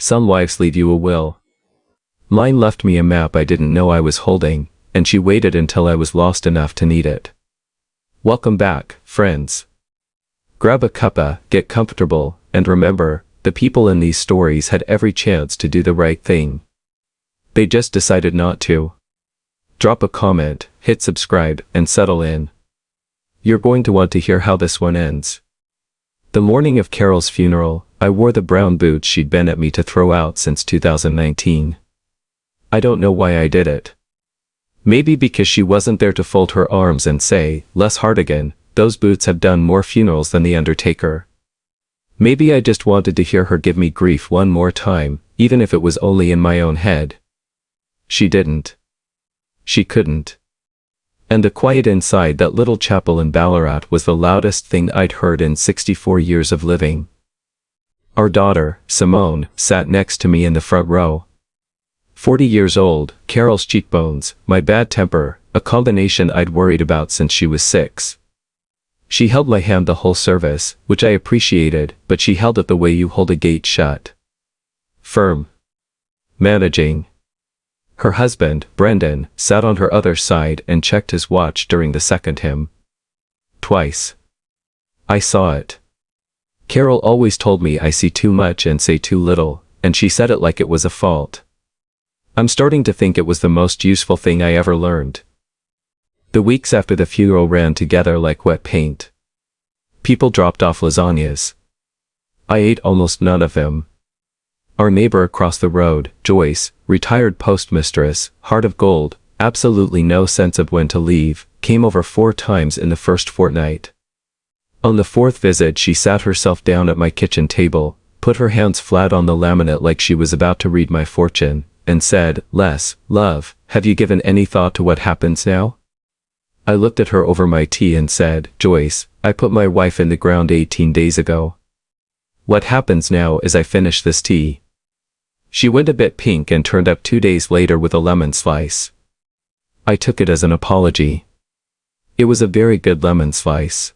Some wives leave you a will. Mine left me a map I didn't know I was holding, and she waited until I was lost enough to need it. Welcome back, friends. Grab a cuppa, get comfortable, and remember, the people in these stories had every chance to do the right thing. They just decided not to. Drop a comment, hit subscribe, and settle in. You're going to want to hear how this one ends. The morning of Carol's funeral, I wore the brown boots she'd been at me to throw out since 2019. I don't know why I did it. Maybe because she wasn't there to fold her arms and say, "Les Hardigan, those boots have done more funerals than the Undertaker." Maybe I just wanted to hear her give me grief one more time, even if it was only in my own head. She didn't. She couldn't. And the quiet inside that little chapel in Ballarat was the loudest thing I'd heard in 64 years of living. Our daughter, Simone, sat next to me in the front row. 40 years old, Carol's cheekbones, my bad temper, a combination I'd worried about since she was 6. She held my hand the whole service, which I appreciated, but she held it the way you hold a gate shut. Firm. Managing. Her husband, Brendan, sat on her other side and checked his watch during the second hymn. Twice. I saw it. Carol always told me I see too much and say too little, and she said it like it was a fault. I'm starting to think it was the most useful thing I ever learned. The weeks after the funeral ran together like wet paint. People dropped off lasagnas. I ate almost none of them. Our neighbor across the road, Joyce, retired postmistress, heart of gold, absolutely no sense of when to leave, came over 4 times in the first fortnight. On the 4th visit she sat herself down at my kitchen table, put her hands flat on the laminate like she was about to read my fortune, and said, "Les, love, have you given any thought to what happens now?" I looked at her over my tea and said, "Joyce, I put my wife in the ground 18 days ago. What happens now is I finish this tea." She went a bit pink and turned up 2 days later with a lemon slice. I took it as an apology. It was a very good lemon slice.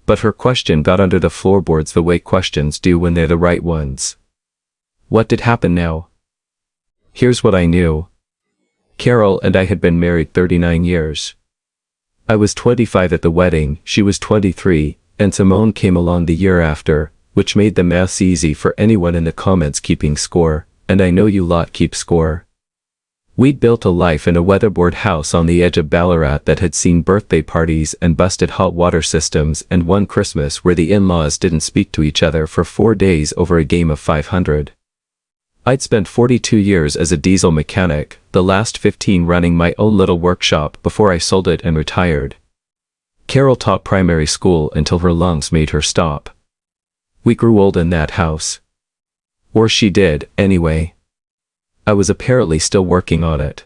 But her question got under the floorboards the way questions do when they're the right ones. What did happen now? Here's what I knew. Carol and I had been married 39 years. I was 25 at the wedding, she was 23, and Simone came along the year after, which made the maths easy for anyone in the comments keeping score, and I know you lot keep score. We'd built a life in a weatherboard house on the edge of Ballarat that had seen birthday parties and busted hot water systems and one Christmas where the in-laws didn't speak to each other for 4 days over a game of 500. I'd spent 42 years as a diesel mechanic, the last 15 running my own little workshop before I sold it and retired. Carol taught primary school until her lungs made her stop. We grew old in that house. Or she did, anyway. I was apparently still working on it.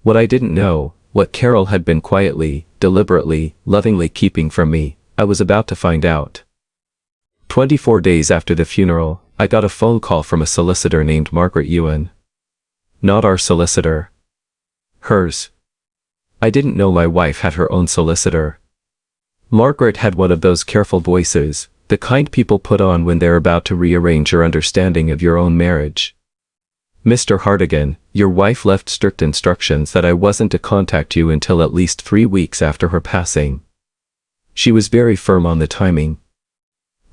What I didn't know, what Carol had been quietly, deliberately, lovingly keeping from me, I was about to find out. 24 days after the funeral, I got a phone call from a solicitor named Margaret Ewan. Not our solicitor. Hers. I didn't know my wife had her own solicitor. Margaret had one of those careful voices, the kind people put on when they're about to rearrange your understanding of your own marriage. "Mr. Hardigan, your wife left strict instructions that I wasn't to contact you until at least 3 weeks after her passing." She was very firm on the timing.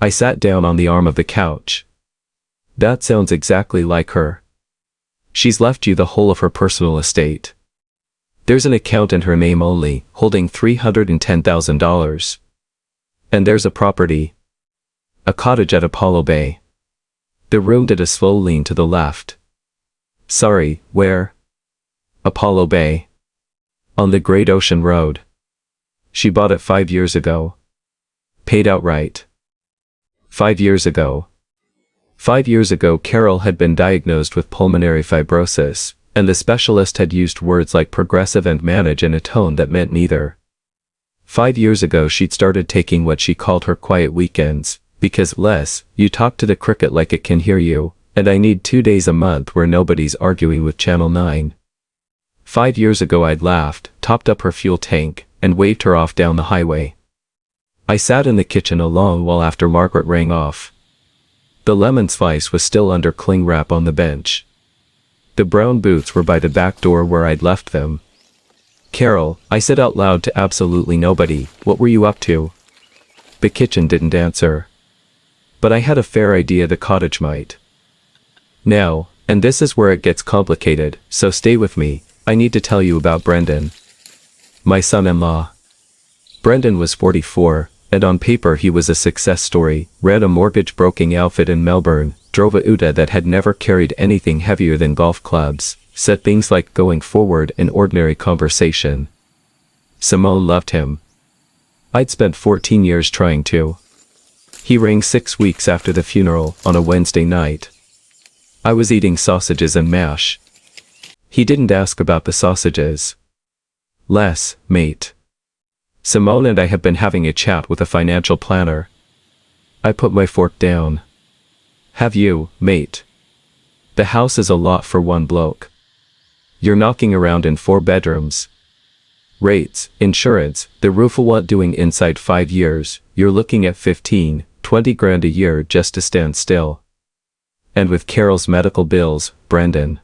I sat down on the arm of the couch. That sounds exactly like her. She's left you the whole of her personal estate. There's an account in her name only, holding $310,000. And there's a property. A cottage at Apollo Bay. The room did a slow lean to the left. Sorry, where? Apollo Bay. On the Great Ocean Road. She bought it 5 years ago. Paid outright. 5 years ago. 5 years ago Carol had been diagnosed with pulmonary fibrosis, and the specialist had used words like progressive and manage in a tone that meant neither. 5 years ago she'd started taking what she called her quiet weekends, because, Les, you talk to the cricket like it can hear you, and I need 2 days a month where nobody's arguing with Channel 9. 5 years ago I'd laughed, topped up her fuel tank, and waved her off down the highway. I sat in the kitchen a long while after Margaret rang off. The lemon slice was still under cling wrap on the bench. The brown boots were by the back door where I'd left them. "Carol," I said out loud to absolutely nobody, "what were you up to?" The kitchen didn't answer. But I had a fair idea the cottage might. Now, and this is where it gets complicated, so stay with me, I need to tell you about Brendan. My son-in-law. Brendan was 44, and on paper he was a success story, ran a mortgage broking outfit in Melbourne, drove a Uta that had never carried anything heavier than golf clubs, said things like going forward in ordinary conversation. Simone loved him. I'd spent 14 years trying to. He rang 6 weeks after the funeral on a Wednesday night. I was eating sausages and mash. He didn't ask about the sausages. "Les, mate. Simone and I have been having a chat with a financial planner." I put my fork down. "Have you, mate? The house is a lot for one bloke. You're knocking around in 4 bedrooms. Rates, insurance, the roof will want doing inside 5 years, you're looking at 15, 20 grand a year just to stand still. And with Carol's medical bills, Brendan.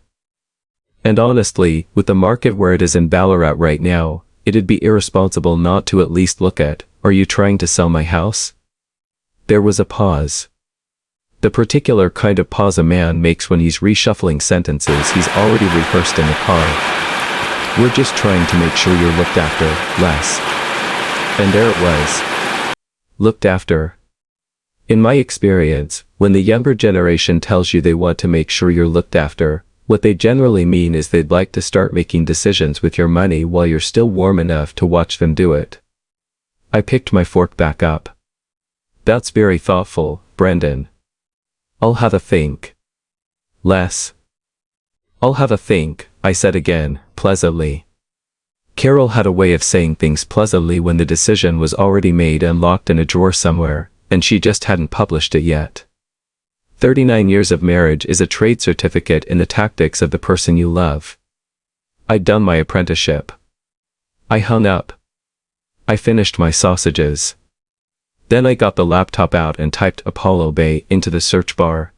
And honestly, with the market where it is in Ballarat right now, it'd be irresponsible not to at least look at, are you trying to sell my house?" There was a pause. The particular kind of pause a man makes when he's reshuffling sentences he's already rehearsed in the car. "We're just trying to make sure you're looked after, Les." And there it was. Looked after. In my experience, when the younger generation tells you they want to make sure you're looked after, what they generally mean is they'd like to start making decisions with your money while you're still warm enough to watch them do it. I picked my fork back up. "That's very thoughtful, Brendan. I'll have a think." "Les." "I'll have a think," I said again, pleasantly. Carol had a way of saying things pleasantly when the decision was already made and locked in a drawer somewhere, and she just hadn't published it yet. 39 years of marriage is a trade certificate in the tactics of the person you love. I'd done my apprenticeship. I hung up. I finished my sausages. Then I got the laptop out and typed Apollo Bay into the search bar.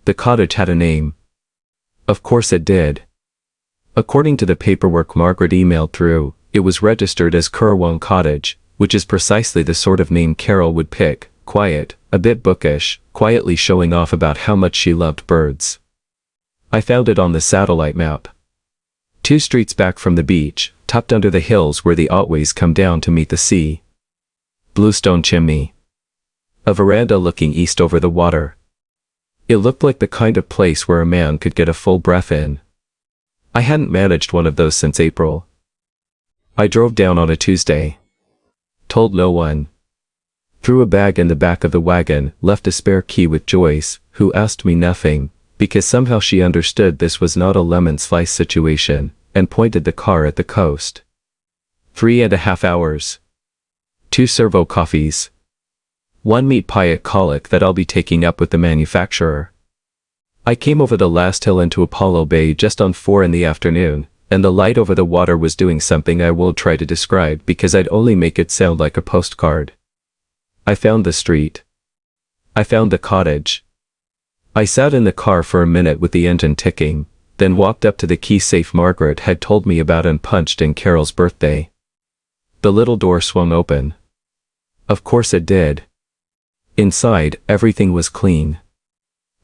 The cottage had a name. Of course it did. According to the paperwork Margaret emailed through, it was registered as Currawong Cottage, which is precisely the sort of name Carol would pick, quiet, a bit bookish, quietly showing off about how much she loved birds. I found it on the satellite map. 2 streets back from the beach, tucked under the hills where the Otways come down to meet the sea. Bluestone chimney. A veranda looking east over the water. It looked like the kind of place where a man could get a full breath in. I hadn't managed one of those since April. I drove down on a Tuesday. Told no one. Threw a bag in the back of the wagon, left a spare key with Joyce, who asked me nothing, because somehow she understood this was not a lemon slice situation, and pointed the car at the coast. 3.5 hours. 2 servo coffees. 1 meat pie at Colic that I'll be taking up with the manufacturer. I came over the last hill into Apollo Bay just on 4 in the afternoon, and the light over the water was doing something I won't try to describe because I'd only make it sound like a postcard. I found the street. I found the cottage. I sat in the car for a minute with the engine ticking, then walked up to the key safe Margaret had told me about and punched in Carol's birthday. The little door swung open. Of course it did. Inside, everything was clean.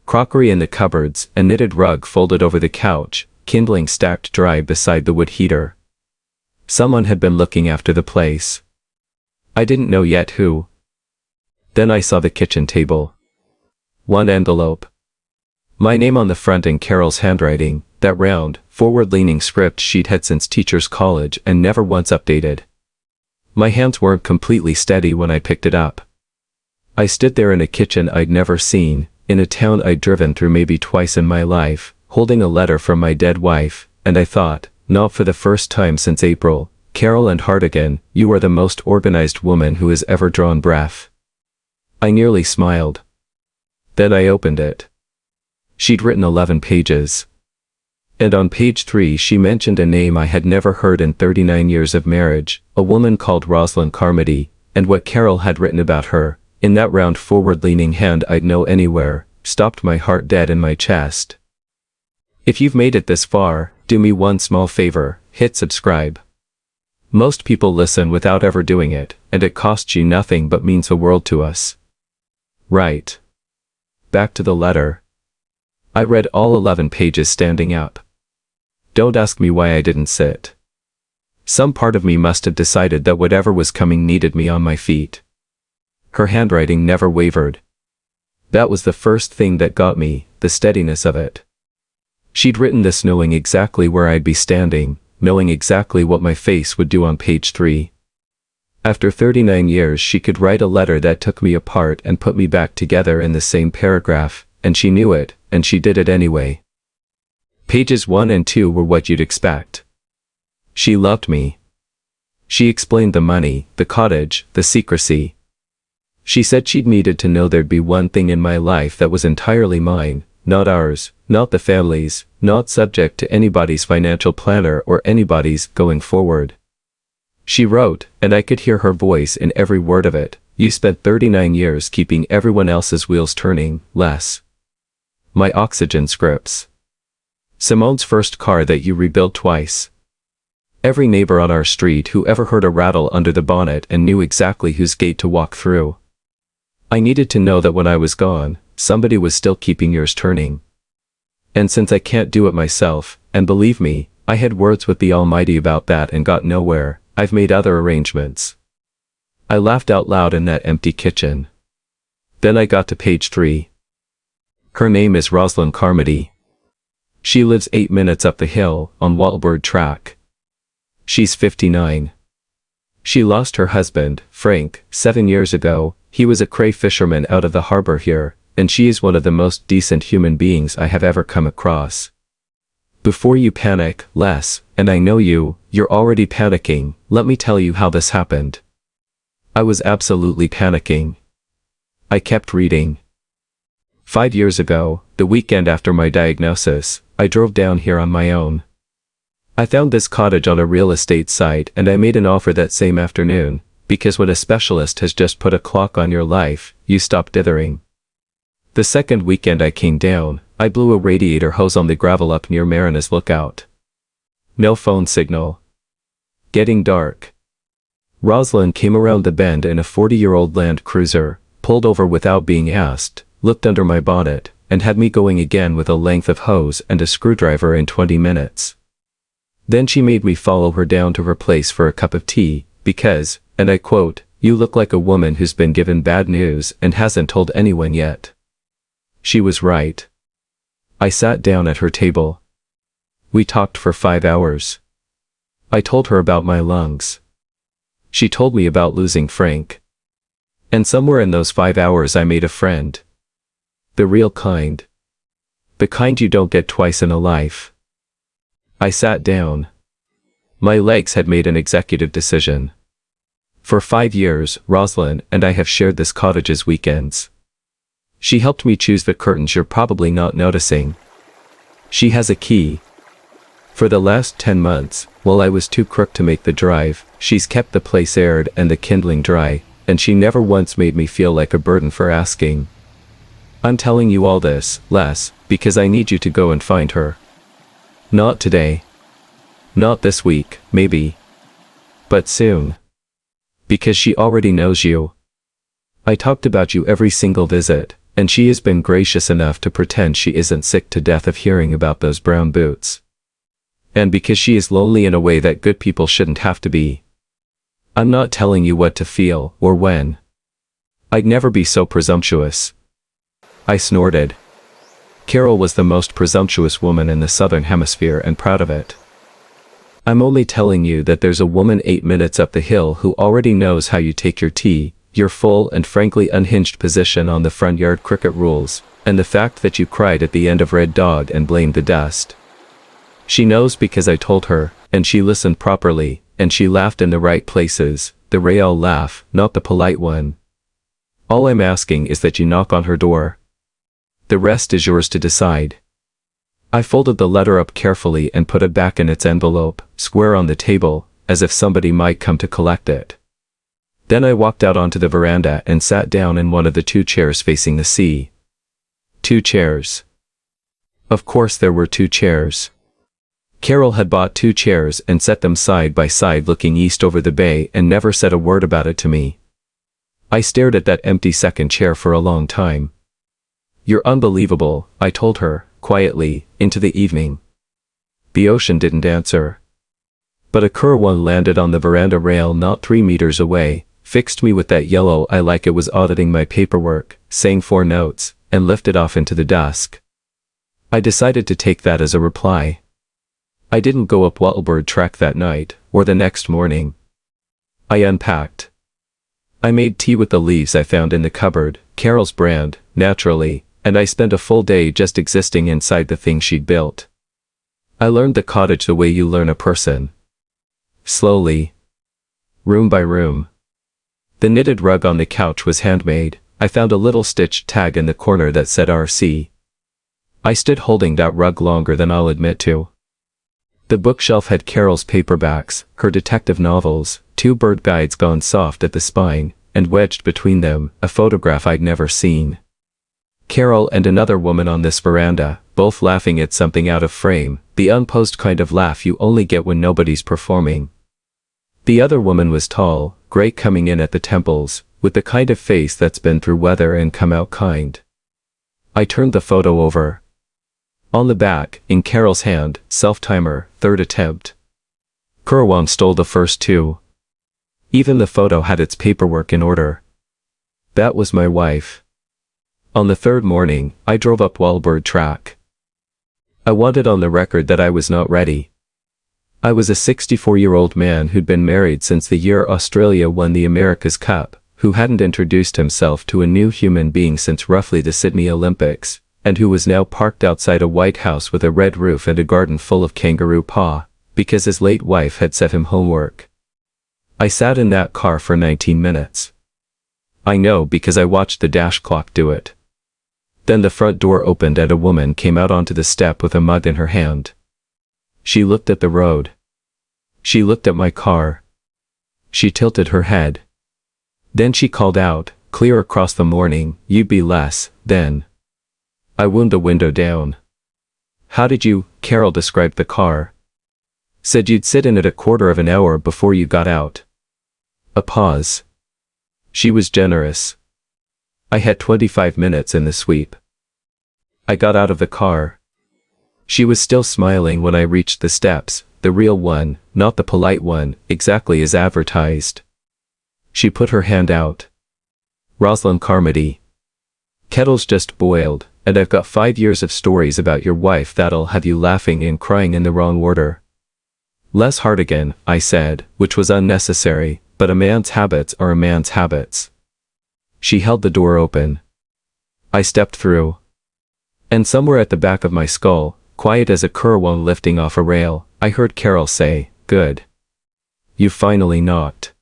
Crockery in the cupboards, a knitted rug folded over the couch, kindling stacked dry beside the wood heater. Someone had been looking after the place. I didn't know yet who. Then I saw the kitchen table. 1 envelope. My name on the front in Carol's handwriting, that round, forward-leaning script she'd had since teacher's college and never once updated. My hands weren't completely steady when I picked it up. I stood there in a kitchen I'd never seen, in a town I'd driven through maybe twice in my life, holding a letter from my dead wife, and I thought, not for the first time since April, Carol and Hartigan, you are the most organized woman who has ever drawn breath. I nearly smiled. Then I opened it. She'd written 11 pages. And on page 3 she mentioned a name I had never heard in 39 years of marriage, a woman called Roslyn Carmody, and what Carol had written about her, in that round forward-leaning hand I'd know anywhere, stopped my heart dead in my chest. If you've made it this far, do me one small favor, hit subscribe. Most people listen without ever doing it, and it costs you nothing but means the world to us. Right. Back to the letter. I read all 11 pages standing up. Don't ask me why I didn't sit. Some part of me must have decided that whatever was coming needed me on my feet. Her handwriting never wavered. That was the first thing that got me, the steadiness of it. She'd written this knowing exactly where I'd be standing, knowing exactly what my face would do on page 3. After 39 years she could write a letter that took me apart and put me back together in the same paragraph, and she knew it, and she did it anyway. Pages 1 and 2 were what you'd expect. She loved me. She explained the money, the cottage, the secrecy. She said she'd needed to know there'd be one thing in my life that was entirely mine, not ours, not the family's, not subject to anybody's financial planner or anybody's going forward. She wrote, and I could hear her voice in every word of it, you spent 39 years keeping everyone else's wheels turning, Les. My oxygen scripts. Simone's first car that you rebuilt twice. Every neighbor on our street who ever heard a rattle under the bonnet and knew exactly whose gate to walk through. I needed to know that when I was gone, somebody was still keeping yours turning. And since I can't do it myself, and believe me, I had words with the Almighty about that and got nowhere, I've made other arrangements. I laughed out loud in that empty kitchen. Then I got to page 3. Her name is Roslyn Carmody. She lives 8 minutes up the hill, on Walbird Track. She's 59. She lost her husband, Frank, 7 years ago. He was a cray fisherman out of the harbor here, and she is one of the most decent human beings I have ever come across. Before you panic, Les, and I know you're already panicking, let me tell you how this happened. I was absolutely panicking. I kept reading. 5 years ago, the weekend after my diagnosis, I drove down here on my own. I found this cottage on a real estate site and I made an offer that same afternoon, because when a specialist has just put a clock on your life, you stop dithering. The second weekend I came down, I blew a radiator hose on the gravel up near Marina's Lookout. No phone signal. Getting dark. Roslyn came around the bend in a 40-year-old Land Cruiser, pulled over without being asked, looked under my bonnet, and had me going again with a length of hose and a screwdriver in 20 minutes. Then she made me follow her down to her place for a cup of tea, because, and I quote, you look like a woman who's been given bad news and hasn't told anyone yet. She was right. I sat down at her table. We talked for 5 hours. I told her about my lungs. She told me about losing Frank. And somewhere in those 5 hours I made a friend. The real kind. The kind you don't get twice in a life. I sat down. My legs had made an executive decision. For 5 years, Roslyn and I have shared this cottage's weekends. She helped me choose the curtains you're probably not noticing. She has a key. For the last 10 months, while I was too crook to make the drive, she's kept the place aired and the kindling dry, and she never once made me feel like a burden for asking. I'm telling you all this, Les, because I need you to go and find her. Not today. Not this week, maybe. But soon. Because she already knows you. I talked about you every single visit, and she has been gracious enough to pretend she isn't sick to death of hearing about those brown boots. And because she is lonely in a way that good people shouldn't have to be. I'm not telling you what to feel, or when. I'd never be so presumptuous. I snorted. Carol was the most presumptuous woman in the Southern Hemisphere and proud of it. I'm only telling you that there's a woman 8 minutes up the hill who already knows how you take your tea, your full and frankly unhinged position on the front yard cricket rules, and the fact that you cried at the end of Red Dog and blamed the dust. She knows because I told her, and she listened properly, and she laughed in the right places, the Rael laugh, not the polite one. All I'm asking is that you knock on her door. The rest is yours to decide. I folded the letter up carefully and put it back in its envelope, square on the table, as if somebody might come to collect it. Then I walked out onto the veranda and sat down in one of the 2 chairs facing the sea. 2 chairs. Of course there were 2 chairs. Carol had bought 2 chairs and set them side by side looking east over the bay and never said a word about it to me. I stared at that empty second chair for a long time. "You're unbelievable," I told her, quietly, into the evening. The ocean didn't answer. But a Curwan landed on the veranda rail not 3 meters away, fixed me with that yellow eye like it was auditing my paperwork, sang 4 notes, and lifted off into the dusk. I decided to take that as a reply. I didn't go up Wattlebird Track that night, or the next morning. I unpacked. I made tea with the leaves I found in the cupboard, Carol's brand, naturally, and I spent a full day just existing inside the thing she'd built. I learned the cottage the way you learn a person. Slowly. Room by room. The knitted rug on the couch was handmade. I found a little stitched tag in the corner that said RC. I stood holding that rug longer than I'll admit to. The bookshelf had Carol's paperbacks, her detective novels, 2 bird guides gone soft at the spine, and wedged between them, a photograph I'd never seen. Carol and another woman on this veranda, both laughing at something out of frame, the unposed kind of laugh you only get when nobody's performing. The other woman was tall, gray coming in at the temples, with the kind of face that's been through weather and come out kind. I turned the photo over. On the back, in Carol's hand, self-timer, 3rd attempt. Curwan stole the first 2. Even the photo had its paperwork in order. That was my wife. On the 3rd morning, I drove up Wattlebird Track. I wanted on the record that I was not ready. I was a 64-year-old man who'd been married since the year Australia won the America's Cup, who hadn't introduced himself to a new human being since roughly the Sydney Olympics, and who was now parked outside a white house with a red roof and a garden full of kangaroo paw, because his late wife had set him homework. I sat in that car for 19 minutes. I know because I watched the dash clock do it. Then the front door opened and a woman came out onto the step with a mug in her hand. She looked at the road. She looked at my car. She tilted her head. Then she called out, clear across the morning, "You'd be less, then." I wound the window down. "How did you?" Carol described the car. "Said you'd sit in it a quarter of an hour before you got out." A pause. She was generous. I had 25 minutes in the sweep. I got out of the car. She was still smiling when I reached the steps, the real one, not the polite one, exactly as advertised. She put her hand out. "Roslyn Carmody. Kettle's just boiled, and I've got 5 years of stories about your wife that'll have you laughing and crying in the wrong order." "Les Hartigan," I said, which was unnecessary, but a man's habits are a man's habits. She held the door open. I stepped through. And somewhere at the back of my skull, quiet as a Curwan lifting off a rail, I heard Carol say, "Good. You finally knocked.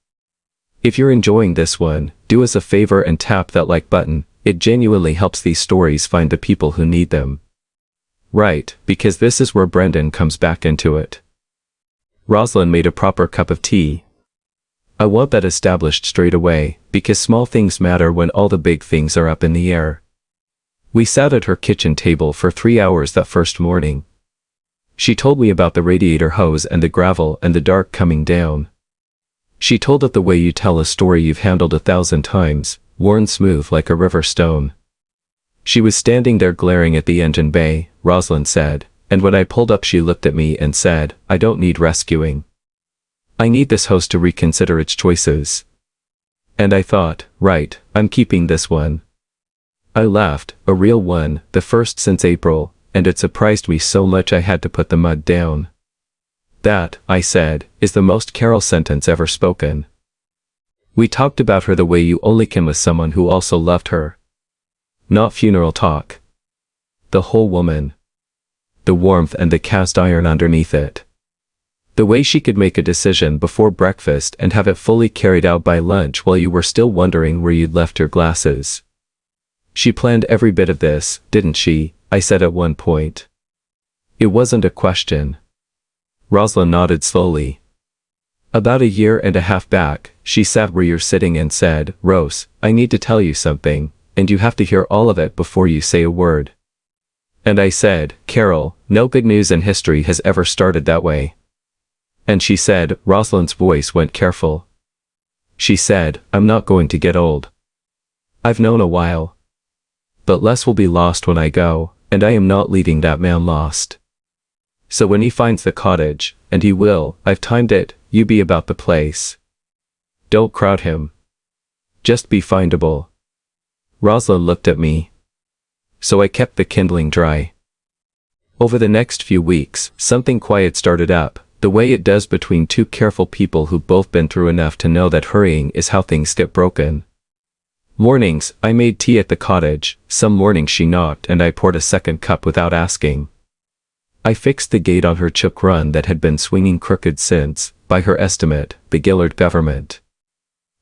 If you're enjoying this one, do us a favor and tap that like button. It genuinely helps these stories find the people who need them." Right, because this is where Brendan comes back into it. Roslyn made a proper cup of tea. I want that established straight away, because small things matter when all the big things are up in the air. We sat at her kitchen table for 3 hours that first morning. She told me about the radiator hose and the gravel and the dark coming down. She told it the way you tell a story you've handled 1,000 times, worn smooth like a river stone. She was standing there glaring at the engine bay, Roslyn said, and when I pulled up she looked at me and said, "I don't need rescuing. I need this house to reconsider its choices." And I thought, right, I'm keeping this one. I laughed, a real one, the first since April, and it surprised me so much I had to put the mug down. "That," I said, "is the most Carol sentence ever spoken." We talked about her the way you only can with someone who also loved her. Not funeral talk. The whole woman. The warmth and the cast iron underneath it. The way she could make a decision before breakfast and have it fully carried out by lunch while you were still wondering where you'd left your glasses. "She planned every bit of this, didn't she?" I said at one point. It wasn't a question. Roslyn nodded slowly. "About a year and a half back, she sat where you're sitting and said, 'Rose, I need to tell you something, and you have to hear all of it before you say a word. And I said, Carol, no good news in history has ever started that way. And she said, Roslyn's voice went careful. She said, I'm not going to get old. I've known a while. But Les will be lost when I go, and I am not leaving that man lost. So when he finds the cottage, and he will, I've timed it, you be about the place. Don't crowd him. Just be findable. Roslyn looked at me. So I kept the kindling dry. Over the next few weeks, something quiet started up, the way it does between two careful people who've both been through enough to know that hurrying is how things get broken. Mornings, I made tea at the cottage, some mornings she knocked and I poured a second cup without asking. I fixed the gate on her chook run that had been swinging crooked since, by her estimate, the Gillard government.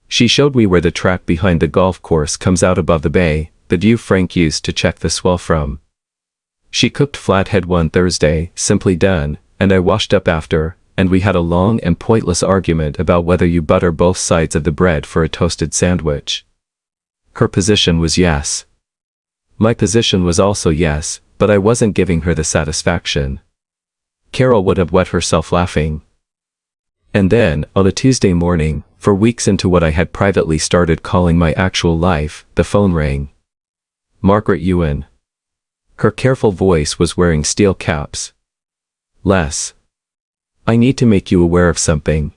She showed me where the track behind the golf course comes out above the bay, the view Frank used to check the swell from. She cooked flathead one Thursday, simply done, and I washed up after, and we had a long and pointless argument about whether you butter both sides of the bread for a toasted sandwich. Her position was yes. My position was also yes, but I wasn't giving her the satisfaction. Carol would have wet herself laughing. And then, on a Tuesday morning, for weeks into what I had privately started calling my actual life, the phone rang. Margaret Ewan. Her careful voice was wearing steel caps. Les. I need to make you aware of something.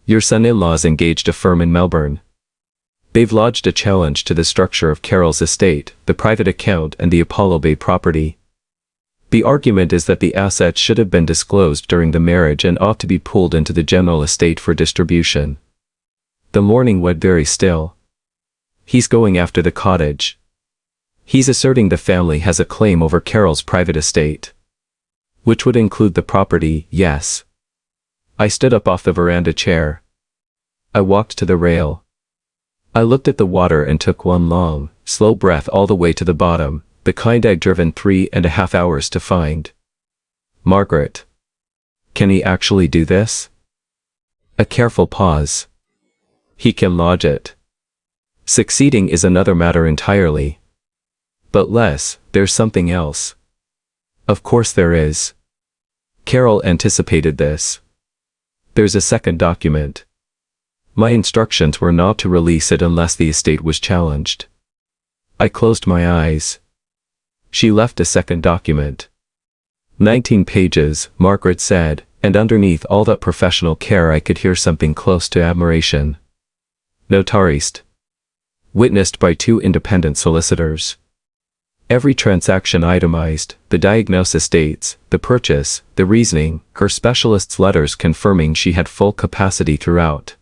Your son-in-law's engaged a firm in Melbourne. They've lodged a challenge to the structure of Carol's estate, the private account and the Apollo Bay property. The argument is that the assets should have been disclosed during the marriage and ought to be pooled into the general estate for distribution. The morning went very still. He's going after the cottage. He's asserting the family has a claim over Carol's private estate. Which would include the property, yes. I stood up off the veranda chair. I walked to the rail. I looked at the water and took one long, slow breath all the way to the bottom, the kind I'd driven 3.5 hours to find. Margaret. Can he actually do this? A careful pause. He can lodge it. Succeeding is another matter entirely. But Les, there's something else. Of course there is. Carol anticipated this. There's a second document. My instructions were not to release it unless the estate was challenged. I closed my eyes. She left a second document. 19 pages, Margaret said, and underneath all that professional care I could hear something close to admiration. Notarized. Witnessed by 2 independent solicitors. Every transaction itemized, the diagnosis dates, the purchase, the reasoning, her specialist's letters confirming she had full capacity throughout.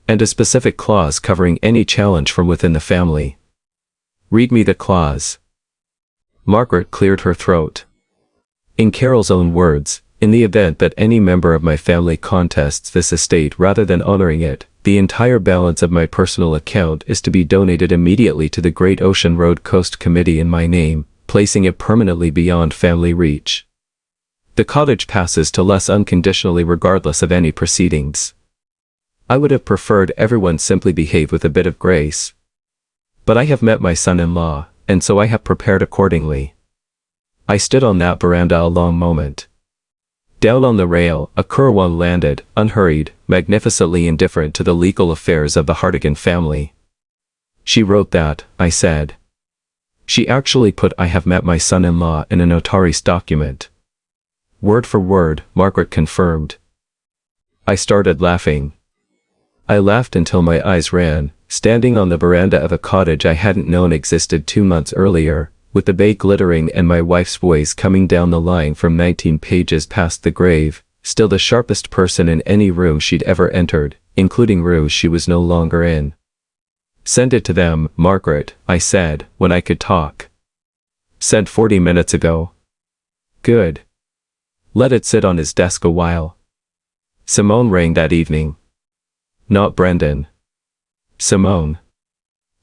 And a specific clause covering any challenge from within the family. Read me the clause. Margaret cleared her throat. In Carol's own words, in the event that any member of my family contests this estate rather than honoring it, the entire balance of my personal account is to be donated immediately to the Great Ocean Road Coast Committee in my name, placing it permanently beyond family reach. The cottage passes to Les unconditionally regardless of any proceedings. I would have preferred everyone simply behave with a bit of grace. But I have met my son-in-law, and so I have prepared accordingly. I stood on that veranda a long moment. Down on the rail, a Curwan landed, unhurried, magnificently indifferent to the legal affairs of the Hartigan family. She wrote that, I said. She actually put I have met my son-in-law in a notarized document. Word for word, Margaret confirmed. I started laughing. I laughed until my eyes ran, standing on the veranda of a cottage I hadn't known existed 2 months earlier, with the bay glittering and my wife's voice coming down the line from 19 pages past the grave, still the sharpest person in any room she'd ever entered, including rooms she was no longer in. Send it to them, Margaret, I said, when I could talk. Sent 40 minutes ago. Good. Let it sit on his desk a while. Simone rang that evening. Not Brendan. Simone.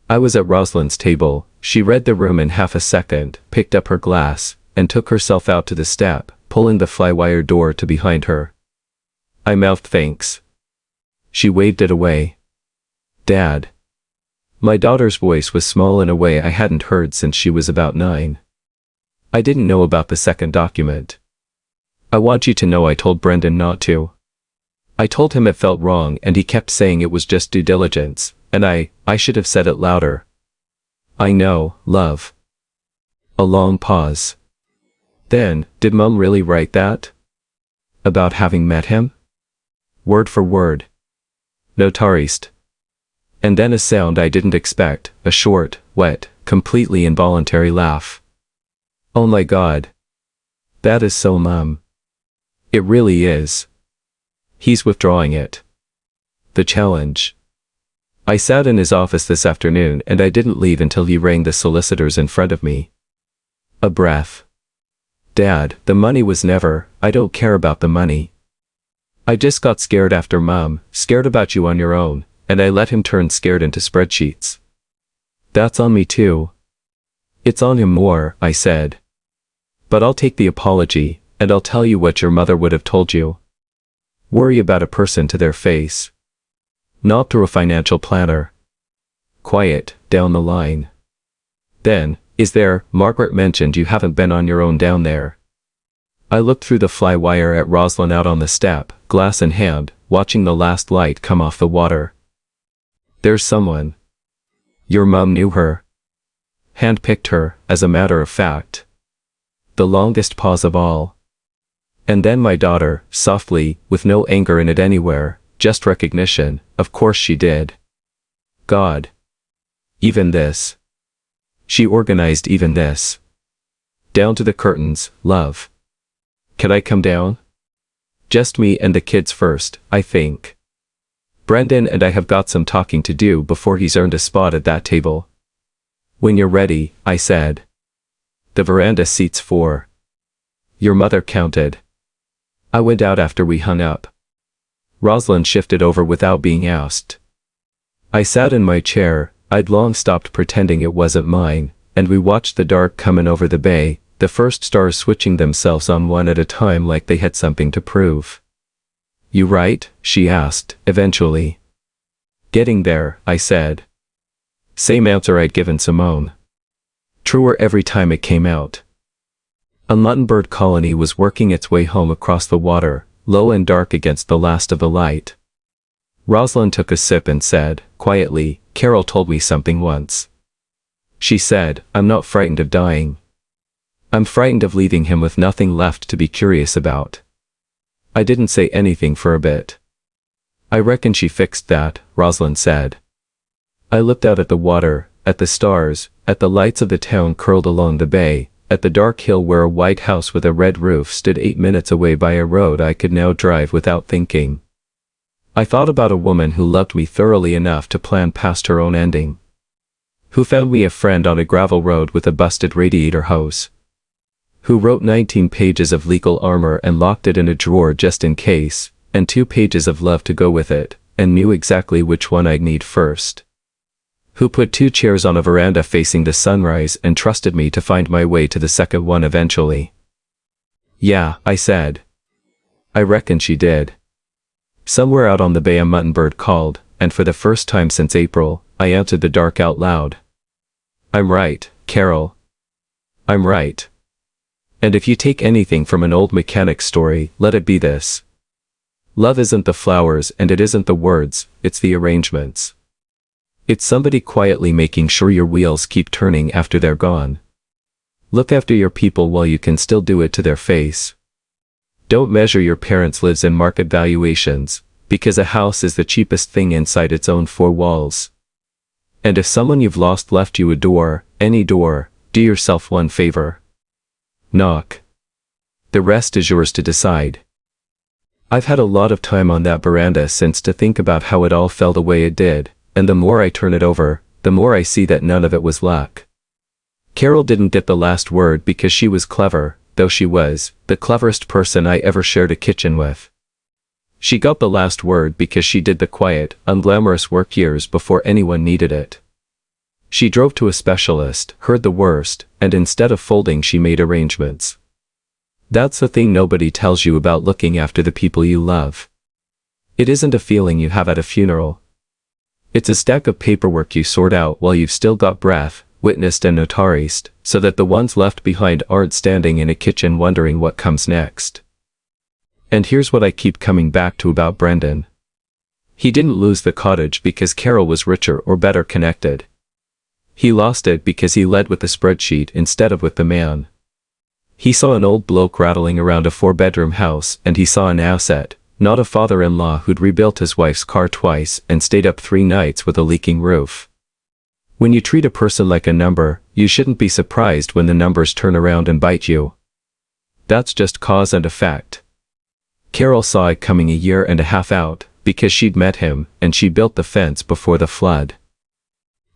I was at Roslyn's table. She read the room in half a second, picked up her glass, and took herself out to the step, pulling the flywire door to behind her. I mouthed thanks. She waved it away. Dad. My daughter's voice was small in a way I hadn't heard since she was about 9. I didn't know about the second document. I want you to know I told Brendan not to. I told him it felt wrong and he kept saying it was just due diligence, and I should have said it louder. I know, love. A long pause. Then, did Mum really write that? About having met him? Word for word. Notarist. And then a sound I didn't expect, a short, wet, completely involuntary laugh. Oh my God. That is so Mum. It really is. He's withdrawing it. The challenge. I sat in his office this afternoon and I didn't leave until he rang the solicitors in front of me. A breath. Dad, the money was never, I don't care about the money. I just got scared after Mum, scared about you on your own, and I let him turn scared into spreadsheets. That's on me too. It's on him more, I said. But I'll take the apology, and I'll tell you what your mother would have told you. Worry about a person to their face. Not through a financial planner. Quiet, down the line. Then, Margaret mentioned you haven't been on your own down there. I looked through the fly wire at Roslyn out on the step, glass in hand, watching the last light come off the water. There's someone. Your mum knew her. Handpicked her, as a matter of fact. The longest pause of all. And then my daughter, softly, with no anger in it anywhere, just recognition, of course she did. God. Even this. She organized even this. Down to the curtains, love. Can I come down? Just me and the kids first, I think. Brendan and I have got some talking to do before he's earned a spot at that table. When you're ready, I said. The veranda seats 4. Your mother counted. I went out after we hung up. Roslyn shifted over without being asked. I sat in my chair, I'd long stopped pretending it wasn't mine, and we watched the dark coming over the bay, the first stars switching themselves on one at a time like they had something to prove. You right? She asked, eventually. Getting there, I said. Same answer I'd given Simone. Truer every time it came out. A muttonbird colony was working its way home across the water, low and dark against the last of the light. Roslyn took a sip and said, quietly, Carol told me something once. She said, I'm not frightened of dying. I'm frightened of leaving him with nothing left to be curious about. I didn't say anything for a bit. I reckon she fixed that, Roslyn said. I looked out at the water, at the stars, at the lights of the town curled along the bay, at the dark hill where a white house with a red roof stood 8 minutes away by a road I could now drive without thinking. I thought about a woman who loved me thoroughly enough to plan past her own ending. Who found me a friend on a gravel road with a busted radiator hose. Who wrote 19 pages of legal armor and locked it in a drawer just in case, and 2 pages of love to go with it, and knew exactly which one I'd need first. Who put 2 chairs on a veranda facing the sunrise and trusted me to find my way to the second one eventually. Yeah, I said. I reckon she did. Somewhere out on the bay a muttonbird called, and for the first time since April, I answered the dark out loud. I'm right, Carol. I'm right. And if you take anything from an old mechanic story, let it be this. Love isn't the flowers and it isn't the words, it's the arrangements. It's somebody quietly making sure your wheels keep turning after they're gone. Look after your people while you can still do it to their face. Don't measure your parents' lives in market valuations, because a house is the cheapest thing inside its own 4 walls. And if someone you've lost left you a door, any door, do yourself one favor. Knock. The rest is yours to decide. I've had a lot of time on that veranda since to think about how it all fell the way it did, and the more I turn it over, the more I see that none of it was luck. Carol didn't get the last word because she was clever, though she was the cleverest person I ever shared a kitchen with. She got the last word because she did the quiet, unglamorous work years before anyone needed it. She drove to a specialist, heard the worst, and instead of folding she made arrangements. That's the thing nobody tells you about looking after the people you love. It isn't a feeling you have at a funeral. It's a stack of paperwork you sort out while you've still got breath, witnessed and notarized, so that the ones left behind aren't standing in a kitchen wondering what comes next. And here's what I keep coming back to about Brendan. He didn't lose the cottage because Carol was richer or better connected. He lost it because he led with the spreadsheet instead of with the man. He saw an old bloke rattling around a 4-bedroom house, and he saw an asset, not a father-in-law who'd rebuilt his wife's car twice and stayed up 3 nights with a leaking roof. When you treat a person like a number, you shouldn't be surprised when the numbers turn around and bite you. That's just cause and effect. Carol saw it coming a year and a half out, because she'd met him, and she built the fence before the flood.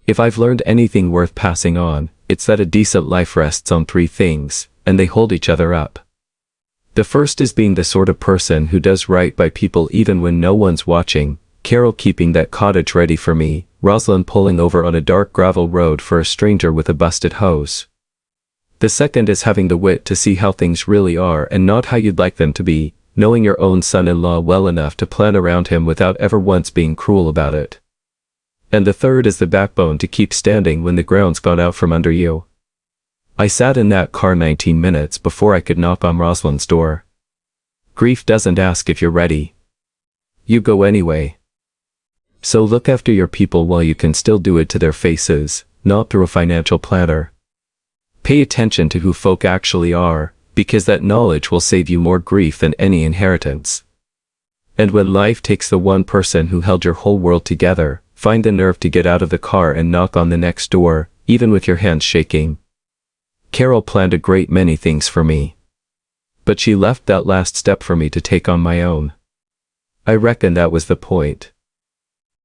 If I've learned anything worth passing on, it's that a decent life rests on 3 things, and they hold each other up. The first is being the sort of person who does right by people even when no one's watching, Carol keeping that cottage ready for me, Roslyn pulling over on a dark gravel road for a stranger with a busted hose. The second is having the wit to see how things really are and not how you'd like them to be, knowing your own son-in-law well enough to plan around him without ever once being cruel about it. And the third is the backbone to keep standing when the ground's gone out from under you. I sat in that car 19 minutes before I could knock on Roslyn's door. Grief doesn't ask if you're ready. You go anyway. So look after your people while you can still do it to their faces, not through a financial planner. Pay attention to who folk actually are, because that knowledge will save you more grief than any inheritance. And when life takes the one person who held your whole world together, find the nerve to get out of the car and knock on the next door, even with your hands shaking. Carol planned a great many things for me. But she left that last step for me to take on my own. I reckon that was the point.